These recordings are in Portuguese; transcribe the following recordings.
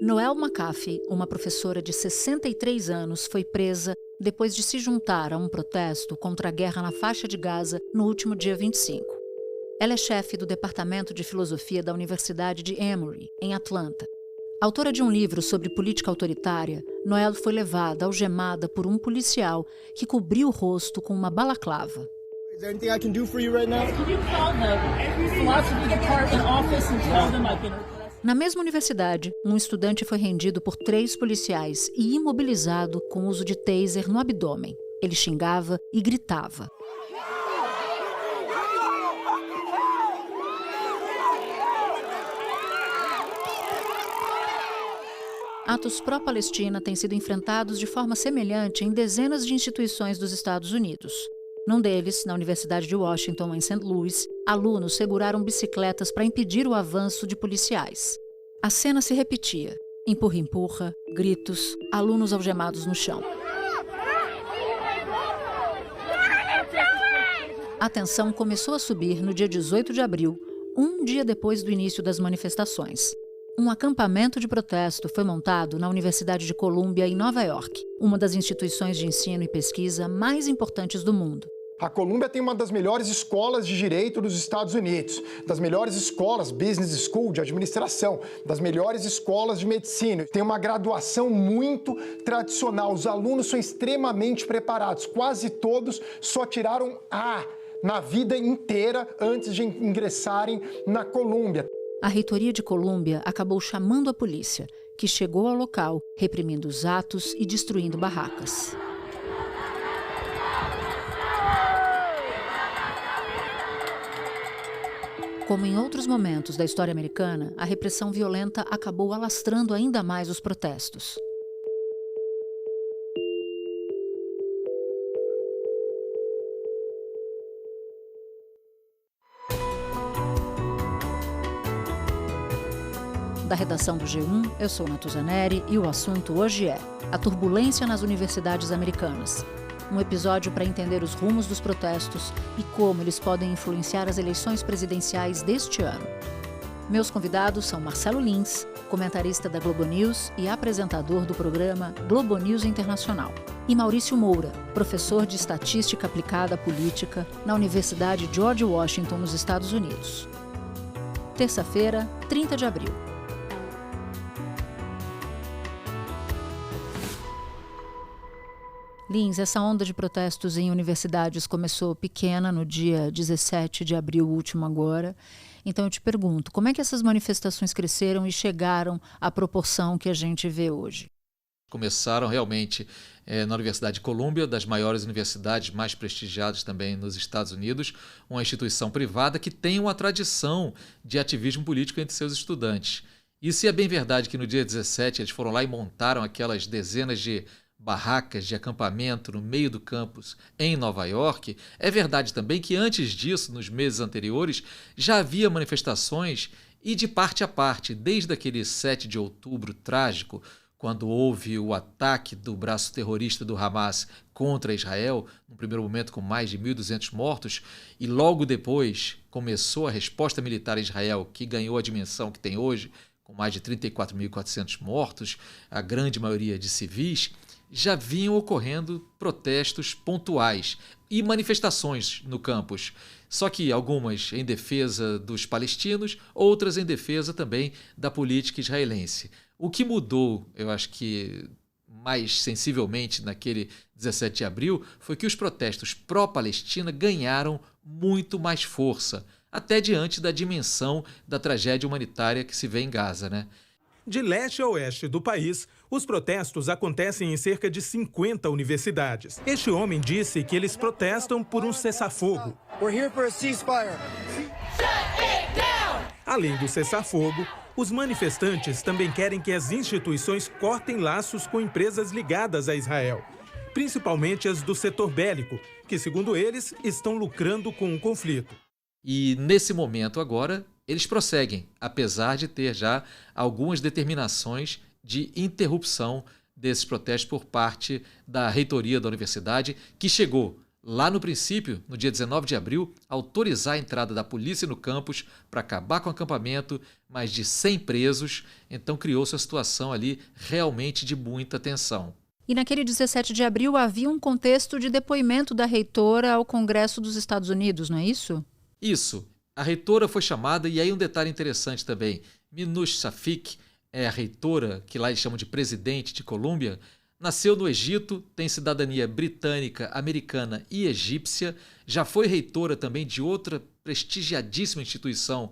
Noelle McAfee, uma professora de 63 anos, foi presa depois de se juntar a um protesto contra a guerra na faixa de Gaza no último dia 25. Ela é chefe do Departamento de Filosofia da Universidade de Emory, em Atlanta. Autora de um livro sobre política autoritária, Noelle foi levada algemada por um policial que cobriu o rosto com uma balaclava. Is there anything I can do for you right now? Can you call the philosophy department office and tell them I've been requested? Na mesma universidade, um estudante foi rendido por 3 policiais e imobilizado com uso de taser no abdômen. Ele xingava e gritava. Atos pró-Palestina têm sido enfrentados de forma semelhante em dezenas de instituições dos Estados Unidos. Num deles, na Universidade de Washington, em St. Louis, alunos seguraram bicicletas para impedir o avanço de policiais. A cena se repetia: empurra-empurra, gritos, alunos algemados no chão. A tensão começou a subir no dia 18 de abril, um dia depois do início das manifestações. Um acampamento de protesto foi montado na Universidade de Columbia, em Nova York, uma das instituições de ensino e pesquisa mais importantes do mundo. A Columbia tem uma das melhores escolas de direito dos Estados Unidos, das melhores escolas Business School de administração, das melhores escolas de medicina. Tem uma graduação muito tradicional, os alunos são extremamente preparados, quase todos só tiraram A na vida inteira antes de ingressarem na Columbia. A reitoria de Columbia acabou chamando a polícia, que chegou ao local, reprimindo os atos e destruindo barracas. Como em outros momentos da história americana, a repressão violenta acabou alastrando ainda mais os protestos. Da redação do G1, eu sou Natuza Neri e o assunto hoje é a turbulência nas universidades americanas. Um episódio para entender os rumos dos protestos e como eles podem influenciar as eleições presidenciais deste ano. Meus convidados são Marcelo Lins, comentarista da Globo News e apresentador do programa Globo News Internacional, e Maurício Moura, professor de Estatística Aplicada à Política na Universidade George Washington, nos Estados Unidos. Terça-feira, 30 de abril. Lins, essa onda de protestos em universidades começou pequena no dia 17 de abril último agora. Então eu te pergunto, como é que essas manifestações cresceram e chegaram à proporção que a gente vê hoje? Começaram realmente na Universidade de Columbia, das maiores universidades mais prestigiadas também nos Estados Unidos, uma instituição privada que tem uma tradição de ativismo político entre seus estudantes. E se é bem verdade que no dia 17 eles foram lá e montaram aquelas dezenas de barracas de acampamento no meio do campus em Nova York, é verdade também que antes disso, nos meses anteriores, já havia manifestações e de parte a parte, desde aquele 7 de outubro trágico, quando houve o ataque do braço terrorista do Hamas contra Israel, no primeiro momento com mais de 1.200 mortos, e logo depois começou a resposta militar a Israel, que ganhou a dimensão que tem hoje, com mais de 34.400 mortos, a grande maioria de civis. Já vinham ocorrendo protestos pontuais e manifestações no campus, só que algumas em defesa dos palestinos, outras em defesa também da política israelense. O que mudou, eu acho que mais sensivelmente naquele 17 de abril, foi que os protestos pró-Palestina ganharam muito mais força, até diante da dimensão da tragédia humanitária que se vê em Gaza, né? De leste a oeste do país, os protestos acontecem em cerca de 50 universidades. Este homem disse que eles protestam por um cessar-fogo. Além do cessar-fogo, os manifestantes também querem que as instituições cortem laços com empresas ligadas a Israel, principalmente as do setor bélico, que, segundo eles, estão lucrando com o conflito. E nesse momento agora, eles prosseguem, apesar de ter já algumas determinações de interrupção desses protestos por parte da reitoria da universidade, que chegou lá no princípio, no dia 19 de abril, autorizar a entrada da polícia no campus para acabar com o acampamento, mais de 100 presos, então criou-se uma situação ali realmente de muita tensão. E naquele 17 de abril havia um contexto de depoimento da reitora ao Congresso dos Estados Unidos, não é isso? Isso. A reitora foi chamada, e aí um detalhe interessante também. Minouche Shafik é a reitora, que lá eles chamam de presidente de Colômbia, nasceu no Egito, tem cidadania britânica, americana e egípcia, já foi reitora também de outra prestigiadíssima instituição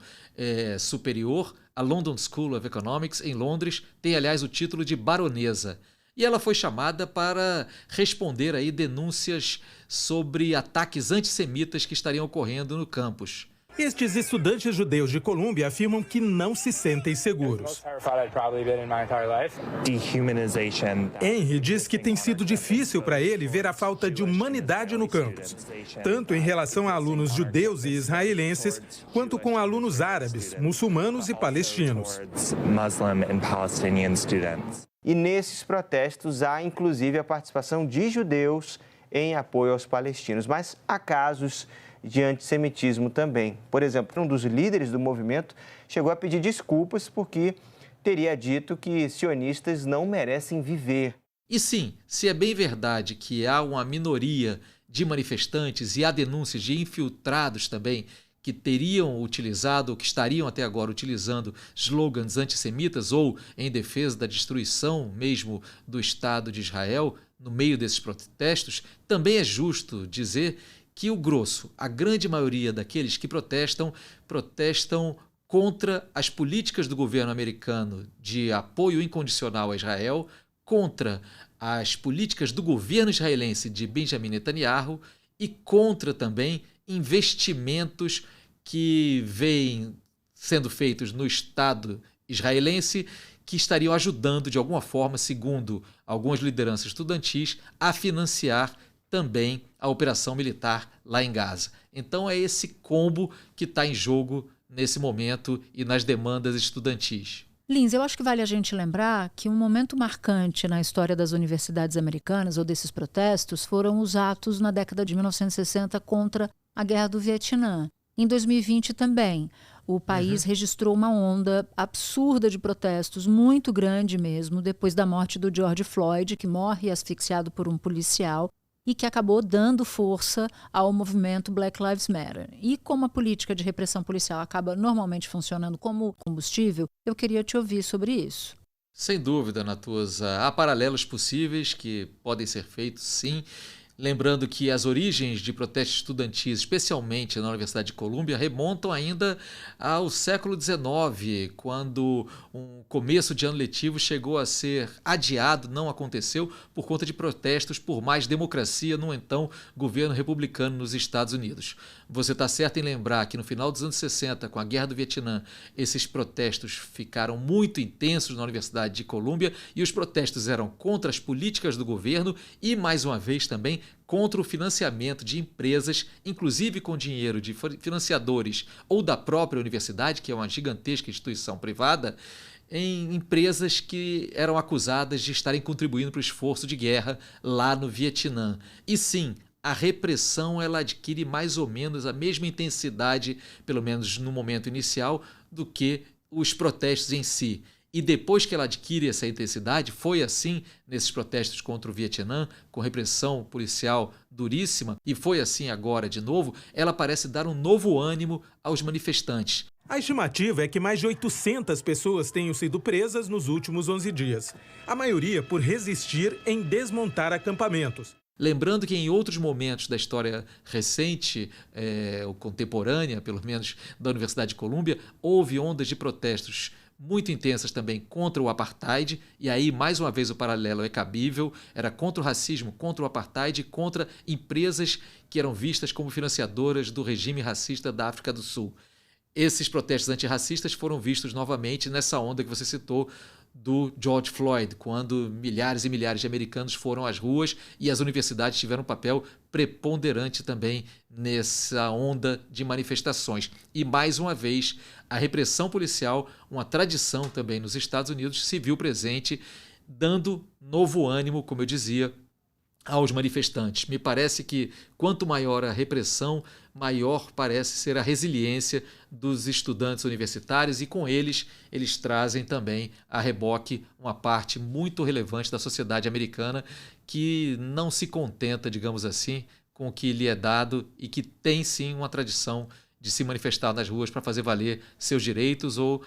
superior, a London School of Economics, em Londres, tem aliás o título de baronesa. E ela foi chamada para responder aí denúncias sobre ataques antissemitas que estariam ocorrendo no campus. Estes estudantes judeus de Colômbia afirmam que não se sentem seguros. Henry diz que tem sido difícil para ele ver a falta de humanidade no campus, tanto em relação a alunos judeus e israelenses, quanto com alunos árabes, muçulmanos e palestinos. E nesses protestos há inclusive a participação de judeus em apoio aos palestinos, mas há casos de antissemitismo também. Por exemplo, um dos líderes do movimento chegou a pedir desculpas porque teria dito que sionistas não merecem viver. E sim, se é bem verdade que há uma minoria de manifestantes e há denúncias de infiltrados também que teriam utilizado, ou que estariam até agora utilizando slogans antissemitas ou em defesa da destruição mesmo do Estado de Israel no meio desses protestos, também é justo dizer que o grosso, a grande maioria daqueles que protestam contra as políticas do governo americano de apoio incondicional a Israel, contra as políticas do governo israelense de Benjamin Netanyahu e contra também investimentos que vêm sendo feitos no Estado israelense que estariam ajudando de alguma forma, segundo algumas lideranças estudantis, a financiar também a operação militar lá em Gaza. Então é esse combo que está em jogo nesse momento e nas demandas estudantis. Lins, eu acho que vale a gente lembrar que um momento marcante na história das universidades americanas ou desses protestos foram os atos na década de 1960 contra a Guerra do Vietnã. Em 2020 também, o país registrou uma onda absurda de protestos, muito grande mesmo, depois da morte do George Floyd, que morre asfixiado por um policial e que acabou dando força ao movimento Black Lives Matter. E como a política de repressão policial acaba normalmente funcionando como combustível, eu queria te ouvir sobre isso. Sem dúvida, Natuza. Há paralelos possíveis que podem ser feitos, sim. Lembrando que as origens de protestos estudantis, especialmente na Universidade de Colômbia, remontam ainda ao século XIX, quando um começo de ano letivo chegou a ser adiado, não aconteceu, por conta de protestos por mais democracia no então governo republicano nos Estados Unidos. Você está certo em lembrar que no final dos anos 60, com a Guerra do Vietnã, esses protestos ficaram muito intensos na Universidade de Colômbia e os protestos eram contra as políticas do governo e, mais uma vez, também contra o financiamento de empresas, inclusive com dinheiro de financiadores ou da própria universidade, que é uma gigantesca instituição privada, em empresas que eram acusadas de estarem contribuindo para o esforço de guerra lá no Vietnã. E sim, a repressão ela adquire mais ou menos a mesma intensidade, pelo menos no momento inicial, do que os protestos em si. E depois que ela adquire essa intensidade, foi assim nesses protestos contra o Vietnã, com repressão policial duríssima, e foi assim agora de novo, ela parece dar um novo ânimo aos manifestantes. A estimativa é que mais de 800 pessoas tenham sido presas nos últimos 11 dias. A maioria por resistir em desmontar acampamentos. Lembrando que em outros momentos da história recente, ou contemporânea, pelo menos da Universidade de Colômbia, houve ondas de protestos muito intensas também contra o apartheid, e aí, mais uma vez, o paralelo é cabível, era contra o racismo, contra o apartheid, contra empresas que eram vistas como financiadoras do regime racista da África do Sul. Esses protestos antirracistas foram vistos novamente nessa onda que você citou do George Floyd, quando milhares e milhares de americanos foram às ruas e as universidades tiveram um papel preponderante também nessa onda de manifestações. E, mais uma vez, a repressão policial, uma tradição também nos Estados Unidos, se viu presente, dando novo ânimo, como eu dizia, aos manifestantes. Me parece que quanto maior a repressão, maior parece ser a resiliência dos estudantes universitários e com eles trazem também a reboque uma parte muito relevante da sociedade americana que não se contenta, digamos assim, com o que lhe é dado e que tem sim uma tradição de se manifestar nas ruas para fazer valer seus direitos ou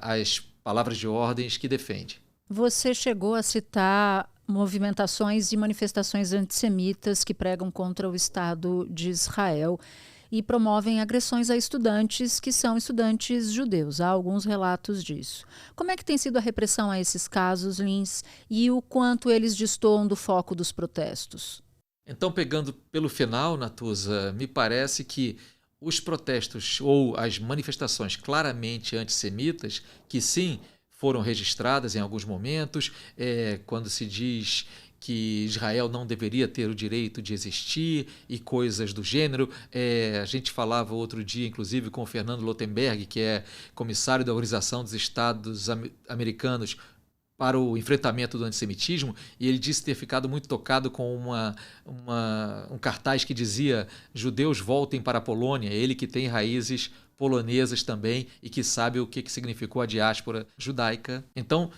as palavras de ordens que defende. Você chegou a citar movimentações e manifestações antissemitas que pregam contra o Estado de Israel e promovem agressões a estudantes que são estudantes judeus. Há alguns relatos disso. Como é que tem sido a repressão a esses casos, Lins, e o quanto eles destoam do foco dos protestos? Então, pegando pelo final, Natuza, me parece que os protestos ou as manifestações claramente antissemitas, que sim, foram registradas em alguns momentos, quando se diz que Israel não deveria ter o direito de existir e coisas do gênero. A gente falava outro dia, inclusive, com o Fernando Lotenberg, que é comissário da Organização dos Estados Americanos para o enfrentamento do antissemitismo, e ele disse ter ficado muito tocado com um cartaz que dizia "Judeus voltem para a Polônia", ele que tem raízes polonesas também e que sabe o que significou a diáspora judaica. Então,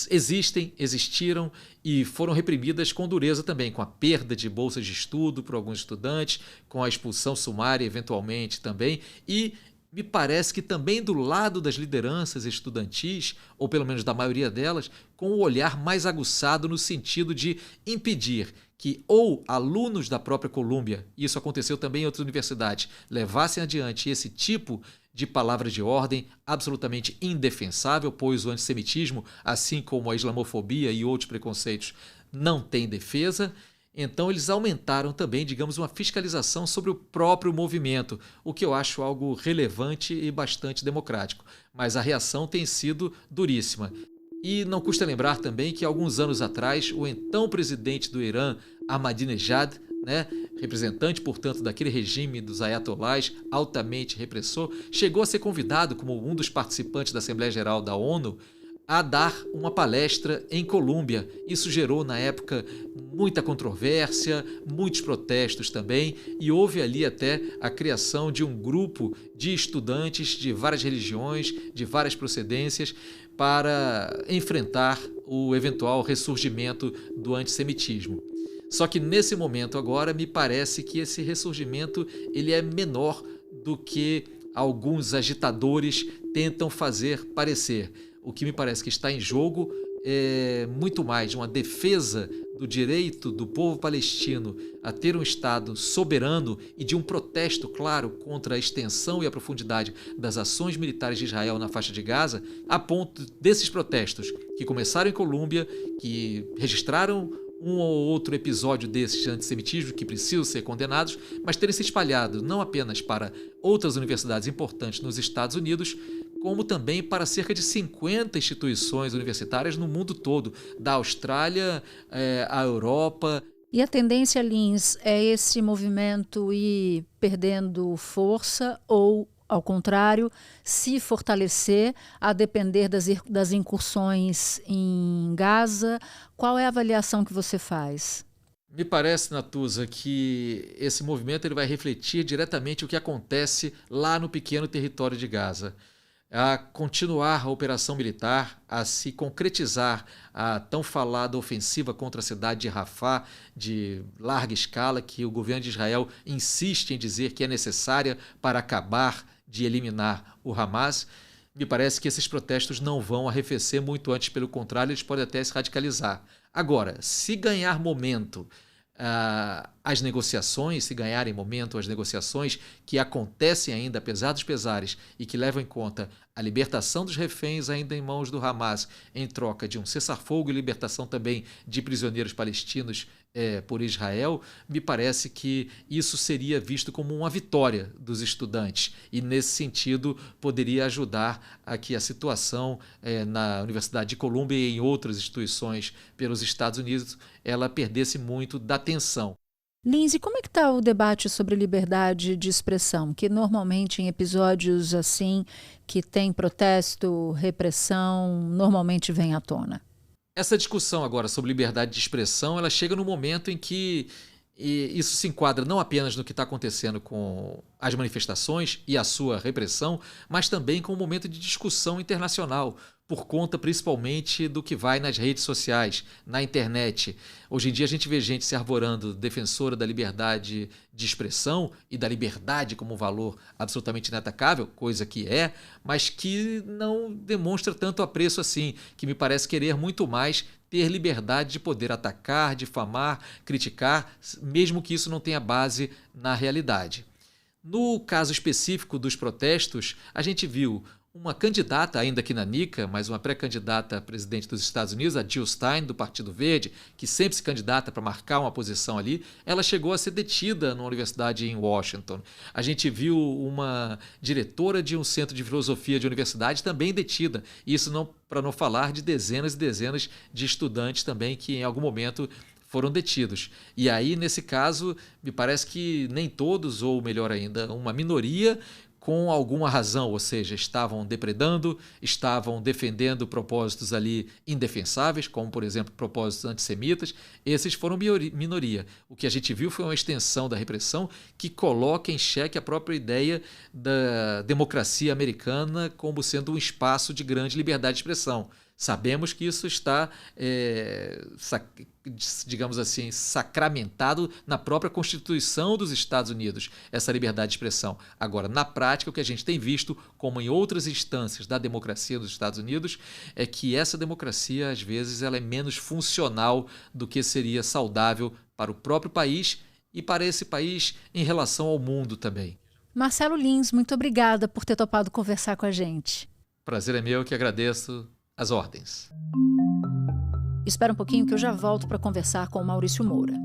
existiram e foram reprimidas com dureza também, com a perda de bolsas de estudo para alguns estudantes, com a expulsão sumária eventualmente também, e me parece que também do lado das lideranças estudantis, ou pelo menos da maioria delas, com o olhar mais aguçado no sentido de impedir que ou alunos da própria Colômbia, e isso aconteceu também em outras universidades, levassem adiante esse tipo de palavra de ordem absolutamente indefensável, pois o antissemitismo, assim como a islamofobia e outros preconceitos, não tem defesa. Então eles aumentaram também, digamos, uma fiscalização sobre o próprio movimento, o que eu acho algo relevante e bastante democrático. Mas a reação tem sido duríssima. E não custa lembrar também que alguns anos atrás, o então presidente do Irã, Ahmadinejad, representante, portanto, daquele regime dos ayatolás altamente repressor, chegou a ser convidado como um dos participantes da Assembleia Geral da ONU a dar uma palestra em Colômbia. Isso gerou, na época, muita controvérsia, muitos protestos também, e houve ali até a criação de um grupo de estudantes de várias religiões, de várias procedências, para enfrentar o eventual ressurgimento do antissemitismo. Só que nesse momento agora me parece que esse ressurgimento ele é menor do que alguns agitadores tentam fazer parecer. O que me parece que está em jogo é muito mais de uma defesa do direito do povo palestino a ter um Estado soberano e de um protesto claro contra a extensão e a profundidade das ações militares de Israel na faixa de Gaza, a ponto desses protestos que começaram em Colômbia, que registraram um ou outro episódio desses de antissemitismo que precisam ser condenados, mas terem se espalhado não apenas para outras universidades importantes nos Estados Unidos, como também para cerca de 50 instituições universitárias no mundo todo, da Austrália à Europa. E a tendência, Lins, é esse movimento ir perdendo força ou, ao contrário, se fortalecer a depender das incursões em Gaza? Qual é a avaliação que você faz? Me parece, Natuza, que esse movimento ele vai refletir diretamente o que acontece lá no pequeno território de Gaza. A continuar a operação militar, a se concretizar a tão falada ofensiva contra a cidade de Rafah, de larga escala, que o governo de Israel insiste em dizer que é necessária para acabar de eliminar o Hamas. Me parece que esses protestos não vão arrefecer muito antes, pelo contrário, eles podem até se radicalizar. Agora, se ganhar momento as negociações, se ganharem momento as negociações que acontecem ainda, apesar dos pesares, e que levam em conta a libertação dos reféns ainda em mãos do Hamas, em troca de um cessar-fogo e libertação também de prisioneiros palestinos por Israel, me parece que isso seria visto como uma vitória dos estudantes e, nesse sentido, poderia ajudar a que a situação na Universidade de Colômbia e em outras instituições pelos Estados Unidos ela perdesse muito da tensão. Lins, como é que está o debate sobre liberdade de expressão, que normalmente em episódios assim, que tem protesto, repressão, normalmente vem à tona? Essa discussão agora sobre liberdade de expressão, ela chega no momento em que isso se enquadra não apenas no que está acontecendo com as manifestações e a sua repressão, mas também com um momento de discussão internacional, por conta principalmente do que vai nas redes sociais, na internet. Hoje em dia a gente vê gente se arvorando defensora da liberdade de expressão e da liberdade como um valor absolutamente inatacável, coisa que é, mas que não demonstra tanto apreço assim, que me parece querer muito mais ter liberdade de poder atacar, difamar, criticar, mesmo que isso não tenha base na realidade. No caso específico dos protestos, a gente viu uma candidata, ainda aqui na Nica, mas uma pré-candidata a presidente dos Estados Unidos, a Jill Stein, do Partido Verde, que sempre se candidata para marcar uma posição ali, ela chegou a ser detida numa universidade em Washington. A gente viu uma diretora de um centro de filosofia de universidade também detida. Isso não, para não falar de dezenas e dezenas de estudantes também que em algum momento foram detidos. E aí, nesse caso, me parece que nem todos, ou melhor ainda, uma minoria com alguma razão, ou seja, estavam depredando, estavam defendendo propósitos ali indefensáveis, como, por exemplo, propósitos antissemitas. Esses foram minoria. O que a gente viu foi uma extensão da repressão que coloca em xeque a própria ideia da democracia americana como sendo um espaço de grande liberdade de expressão. Sabemos que isso está, digamos assim, sacramentado na própria Constituição dos Estados Unidos, essa liberdade de expressão. Agora, na prática, o que a gente tem visto, como em outras instâncias da democracia dos Estados Unidos, é que essa democracia, às vezes, ela é menos funcional do que seria saudável para o próprio país e para esse país em relação ao mundo também. Marcelo Lins, muito obrigada por ter topado conversar com a gente. Prazer é meu, que agradeço. As ordens. Espera um pouquinho que eu já volto para conversar com o Maurício Moura.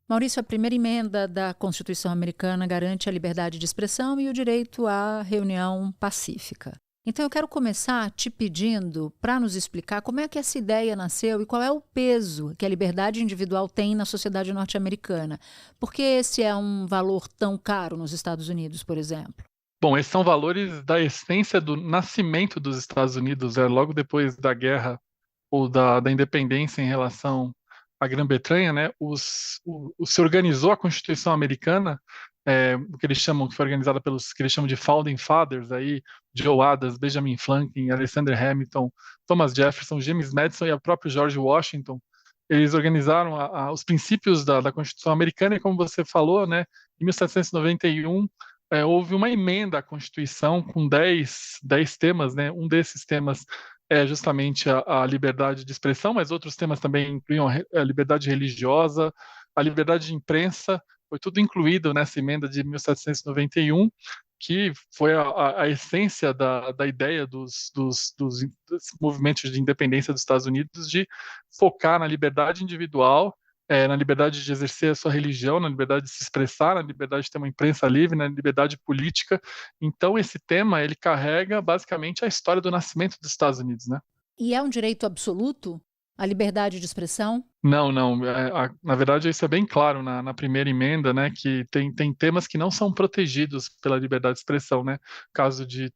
Maurício, a primeira emenda da Constituição americana garante a liberdade de expressão e o direito à reunião pacífica. Então eu quero começar te pedindo para nos explicar como é que essa ideia nasceu e qual é o peso que a liberdade individual tem na sociedade norte-americana. Por que esse é um valor tão caro nos Estados Unidos, por exemplo? Bom, esses são valores da essência do nascimento dos Estados Unidos, logo depois da guerra ou da independência em relação à Grã-Bretanha, né? Se organizou a Constituição Americana, o que eles chamam, que foi organizada pelos que eles chamam de Founding Fathers, aí, Joe Adams, Benjamin Franklin, Alexander Hamilton, Thomas Jefferson, James Madison e o próprio George Washington. Eles organizaram os princípios da Constituição Americana e, como você falou, né, em 1791, houve uma emenda à Constituição com 10 temas, né? Um desses temas é justamente a liberdade de expressão, mas outros temas também incluíam a liberdade religiosa, a liberdade de imprensa, foi tudo incluído nessa emenda de 1791, que foi a essência da ideia dos movimentos de independência dos Estados Unidos de focar na liberdade individual, na liberdade de exercer a sua religião, na liberdade de se expressar, na liberdade de ter uma imprensa livre, na liberdade política. Então, esse tema, ele carrega basicamente a história do nascimento dos Estados Unidos, né? E é um direito absoluto a liberdade de expressão? Não. Na verdade, isso é bem claro na primeira emenda, né? Que tem temas que não são protegidos pela liberdade de expressão, né? Caso de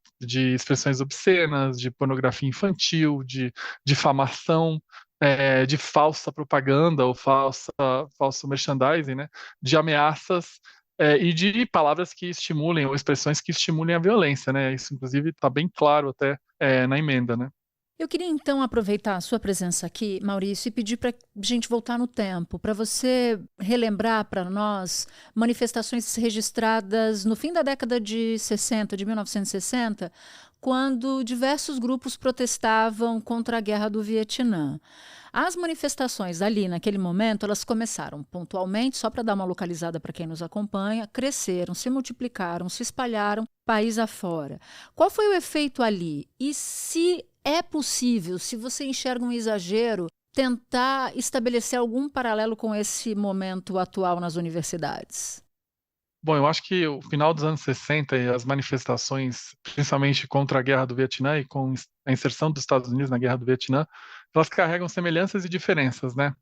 expressões obscenas, de pornografia infantil, de difamação, de falsa propaganda ou falso merchandising, né? De ameaças e de palavras que estimulem ou expressões que estimulem a violência, né? Isso, inclusive, está bem claro até na emenda, né? Eu queria, então, aproveitar a sua presença aqui, Maurício, e pedir para a gente voltar no tempo, para você relembrar para nós manifestações registradas no fim da década de 60, de 1960, quando diversos grupos protestavam contra a guerra do Vietnã. As manifestações ali, naquele momento, elas começaram pontualmente, só para dar uma localizada para quem nos acompanha, cresceram, se multiplicaram, se espalharam país afora. Qual foi o efeito ali? E se é possível, se você enxerga um exagero, tentar estabelecer algum paralelo com esse momento atual nas universidades? Bom, eu acho que o final dos anos 60 e as manifestações, principalmente contra a guerra do Vietnã e com a inserção dos Estados Unidos na guerra do Vietnã, elas carregam semelhanças e diferenças, né?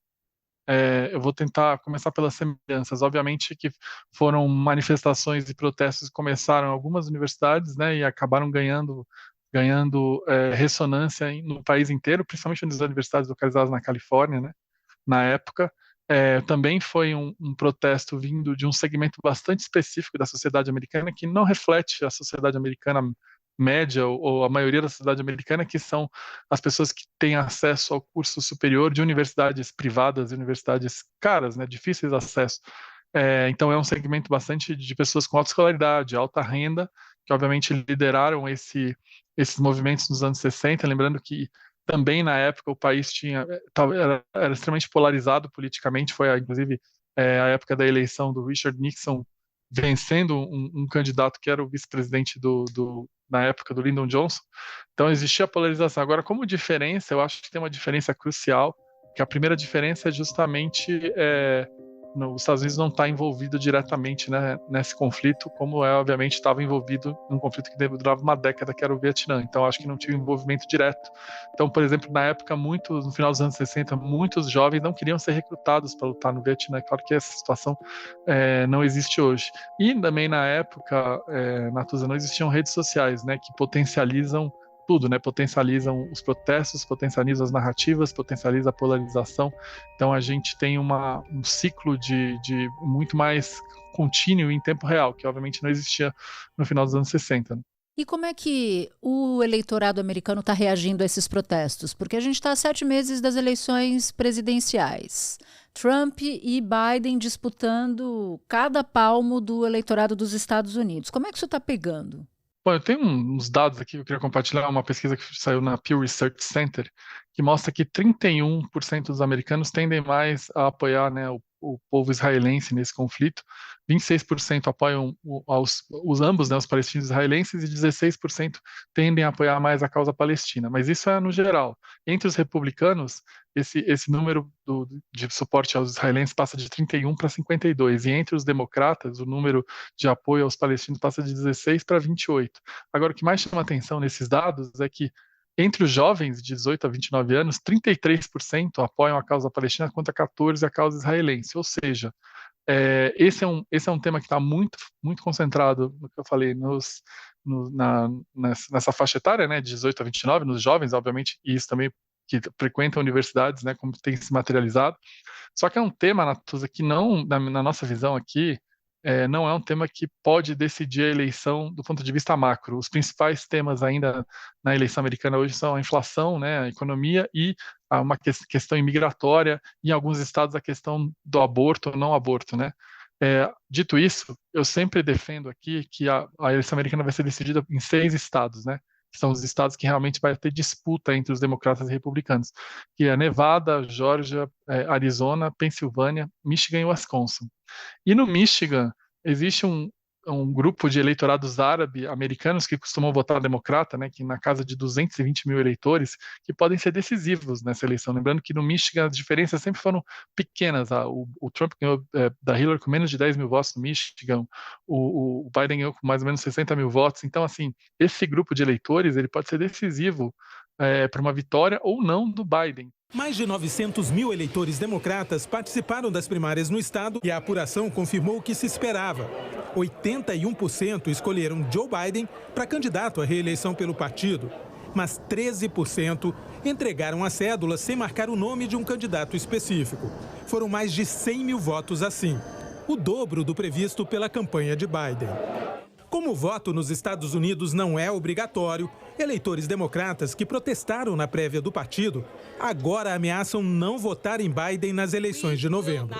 Eu vou tentar começar pelas semelhanças. Obviamente que foram manifestações e protestos que começaram em algumas universidades, né, e acabaram ganhando ganhando ressonância no país inteiro, principalmente nas universidades localizadas na Califórnia, né, na época. Também foi um protesto vindo de um segmento bastante específico da sociedade americana, que não reflete a sociedade americana média ou a maioria da sociedade americana, que são as pessoas que têm acesso ao curso superior de universidades privadas e universidades caras, né, difíceis de acesso. Então é um segmento bastante de pessoas com alta escolaridade, alta renda, que obviamente lideraram esses movimentos nos anos 60, lembrando que também na época o país era extremamente polarizado politicamente, foi inclusive a época da eleição do Richard Nixon vencendo um candidato que era o vice-presidente na época do Lyndon Johnson. Então existia a polarização. Agora, como diferença, eu acho que tem uma diferença crucial, que a primeira diferença é justamente os Estados Unidos não está envolvido diretamente, né, nesse conflito, como obviamente estava envolvido num conflito que durava uma década, que era o Vietnã. Então acho que não tinha envolvimento direto. Então, por exemplo, na época, no final dos anos 60, muitos jovens não queriam ser recrutados para lutar no Vietnã. É claro que essa situação não existe hoje. E também na época, Natuza, não existiam redes sociais, né, que potencializam tudo, né? Potencializam os protestos, potencializam as narrativas, potencializa a polarização. Então a gente tem um ciclo de muito mais contínuo em tempo real, que obviamente não existia no final dos anos 60. Né? E como é que o eleitorado americano está reagindo a esses protestos? Porque a gente está a 7 meses das eleições presidenciais. Trump e Biden disputando cada palmo do eleitorado dos Estados Unidos. Como é que isso está pegando? Bom, eu tenho uns dados aqui que eu queria compartilhar, uma pesquisa que saiu na Pew Research Center, que mostra que 31% dos americanos tendem mais a apoiar, né, o povo israelense nesse conflito, 26% apoiam os ambos, né, os palestinos e israelenses, e 16% tendem a apoiar mais a causa palestina. Mas isso é no geral. Entre os republicanos, esse número de suporte aos israelenses passa de 31 para 52, e entre os democratas, o número de apoio aos palestinos passa de 16 para 28. Agora, o que mais chama atenção nesses dados é que entre os jovens de 18 a 29 anos, 33% apoiam a causa palestina contra 14% a causa israelense. Ou seja, esse é um tema que está muito, muito concentrado, no que eu falei, nessa faixa etária, né, de 18 a 29, nos jovens, obviamente, e isso também que frequentam universidades, né, como tem se materializado. Só que é um tema, Natuza, que não, na nossa visão aqui, não é um tema que pode decidir a eleição do ponto de vista macro. Os principais temas ainda na eleição americana hoje são a inflação, né, a economia e uma questão imigratória, e em alguns estados a questão do aborto ou não aborto, né. Dito isso, eu sempre defendo aqui que a eleição americana vai ser decidida em 6 estados, né, que são os estados que realmente vai ter disputa entre os democratas e republicanos, que é Nevada, Geórgia, Arizona, Pensilvânia, Michigan e Wisconsin. E no Michigan existe um grupo de eleitorados árabes americanos que costumam votar democrata, né, que na casa de 220 mil eleitores, que podem ser decisivos nessa eleição. Lembrando que no Michigan as diferenças sempre foram pequenas. O Trump ganhou da Hillary com menos de 10 mil votos no Michigan, o Biden ganhou com mais ou menos 60 mil votos. Então, assim, esse grupo de eleitores ele pode ser decisivo para uma vitória ou não do Biden. Mais de 900 mil eleitores democratas participaram das primárias no estado e a apuração confirmou o que se esperava. 81% escolheram Joe Biden para candidato à reeleição pelo partido, mas 13% entregaram a cédula sem marcar o nome de um candidato específico. Foram mais de 100 mil votos assim, o dobro do previsto pela campanha de Biden. Como o voto nos Estados Unidos não é obrigatório, eleitores democratas que protestaram na prévia do partido agora ameaçam não votar em Biden nas eleições de novembro.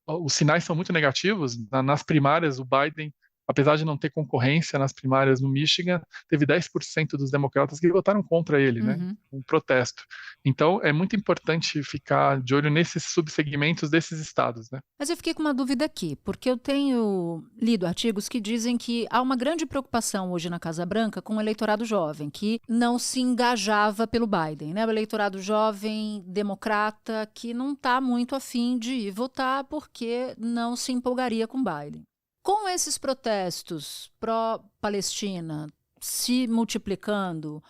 Os sinais são muito negativos. Nas primárias, o Biden, apesar de não ter concorrência nas primárias no Michigan, teve 10% dos democratas que votaram contra ele, né? Um protesto. Então, é muito importante ficar de olho nesses subsegmentos desses estados, né? Mas eu fiquei com uma dúvida aqui, porque eu tenho lido artigos que dizem que há uma grande preocupação hoje na Casa Branca com o eleitorado jovem, que não se engajava pelo Biden, né? O eleitorado jovem democrata que não está muito afim de ir votar porque não se empolgaria com Biden. Com esses protestos pró-Palestina se multiplicando,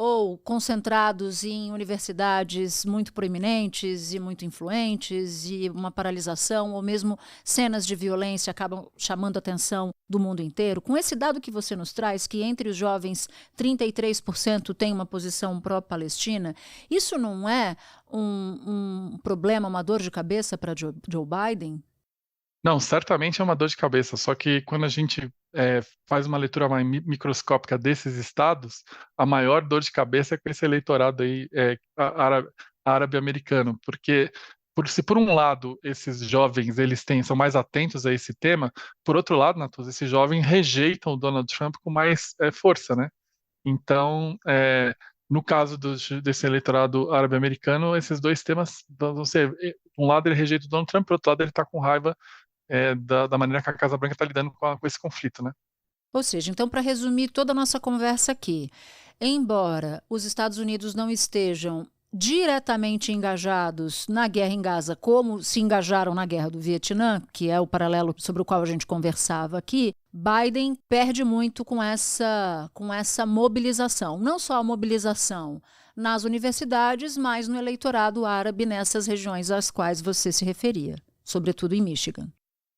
ou concentrados em universidades muito proeminentes e muito influentes, e uma paralisação, ou mesmo cenas de violência acabam chamando a atenção do mundo inteiro. Com esse dado que você nos traz, que entre os jovens 33% tem uma posição pró-Palestina, isso não é um problema, uma dor de cabeça para Joe Biden? Não, certamente é uma dor de cabeça, só que quando a gente faz uma leitura mais microscópica desses estados, a maior dor de cabeça é com esse eleitorado aí árabe-americano, porque se por um lado esses jovens são mais atentos a esse tema, por outro lado, Natuza, esses jovens rejeitam o Donald Trump com mais força, né? Então, no caso desse eleitorado árabe-americano, esses dois temas vão ser, por um lado ele rejeita o Donald Trump, por outro lado ele está com raiva da maneira que a Casa Branca está lidando com esse conflito, né? Ou seja, então, para resumir toda a nossa conversa aqui, embora os Estados Unidos não estejam diretamente engajados na guerra em Gaza, como se engajaram na guerra do Vietnã, que é o paralelo sobre o qual a gente conversava aqui, Biden perde muito com essa mobilização. Não só a mobilização nas universidades, mas no eleitorado árabe nessas regiões às quais você se referia, sobretudo em Michigan.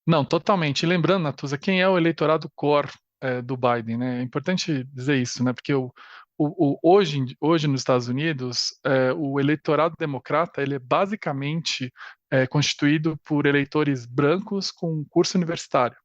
Não, totalmente. Lembrando, Natuza, quem é o eleitorado core do Biden, né? É importante dizer isso, né? Porque hoje nos Estados Unidos, o eleitorado democrata ele é basicamente constituído por eleitores brancos com curso universitário.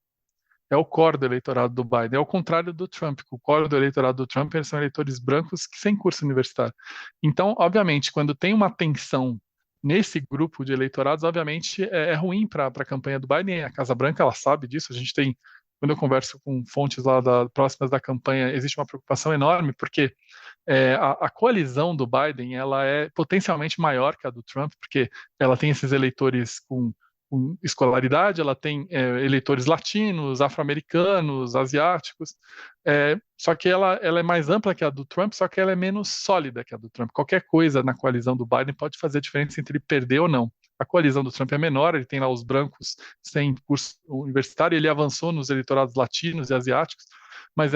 É o core do eleitorado do Biden. É o contrário do Trump. O core do eleitorado do Trump são eleitores brancos sem curso universitário. Então, obviamente, quando tem uma tensão nesse grupo de eleitorados, obviamente, é ruim para a campanha do Biden. A Casa Branca, ela sabe disso. A gente tem, quando eu converso com fontes lá próximas da campanha, existe uma preocupação enorme, porque a coalizão do Biden, ela é potencialmente maior que a do Trump, porque ela tem esses eleitores com escolaridade, ela tem eleitores latinos, afro-americanos, asiáticos, só que ela é mais ampla que a do Trump, só que ela é menos sólida que a do Trump. Qualquer coisa na coalizão do Biden pode fazer a diferença entre ele perder ou não. A coalizão do Trump é menor, ele tem lá os brancos sem curso universitário, ele avançou nos eleitorados latinos e asiáticos, mas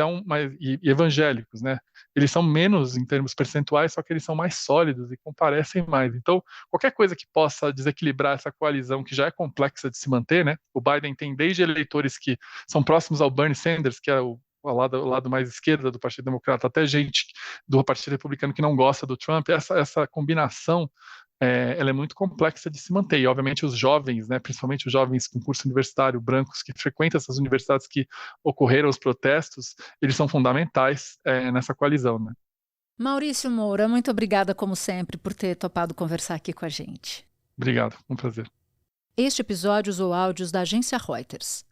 e evangélicos, né? Eles são menos em termos percentuais, só que eles são mais sólidos e comparecem mais. Então, qualquer coisa que possa desequilibrar essa coalizão, que já é complexa de se manter, né? O Biden tem desde eleitores que são próximos ao Bernie Sanders, que é o lado mais esquerda do Partido Democrata, até gente do Partido Republicano que não gosta do Trump. Essa combinação ela é muito complexa de se manter. E, obviamente, os jovens, né, principalmente os jovens com curso universitário, brancos, que frequentam essas universidades que ocorreram os protestos, eles são fundamentais nessa coalizão, né? Maurício Moura, muito obrigada, como sempre, por ter topado conversar aqui com a gente. Obrigado, um prazer. Este episódio usou áudios da agência Reuters.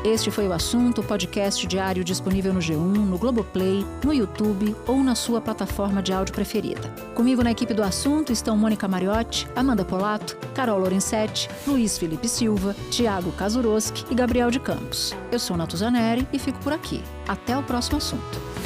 Este foi o Assunto, podcast diário disponível no G1, no Globoplay, no YouTube ou na sua plataforma de áudio preferida. Comigo na equipe do Assunto estão Mônica Mariotti, Amanda Polato, Carol Lorenzetti, Luiz Felipe Silva, Tiago Kazuroski e Gabriel de Campos. Eu sou Natuza Neri e fico por aqui. Até o próximo assunto.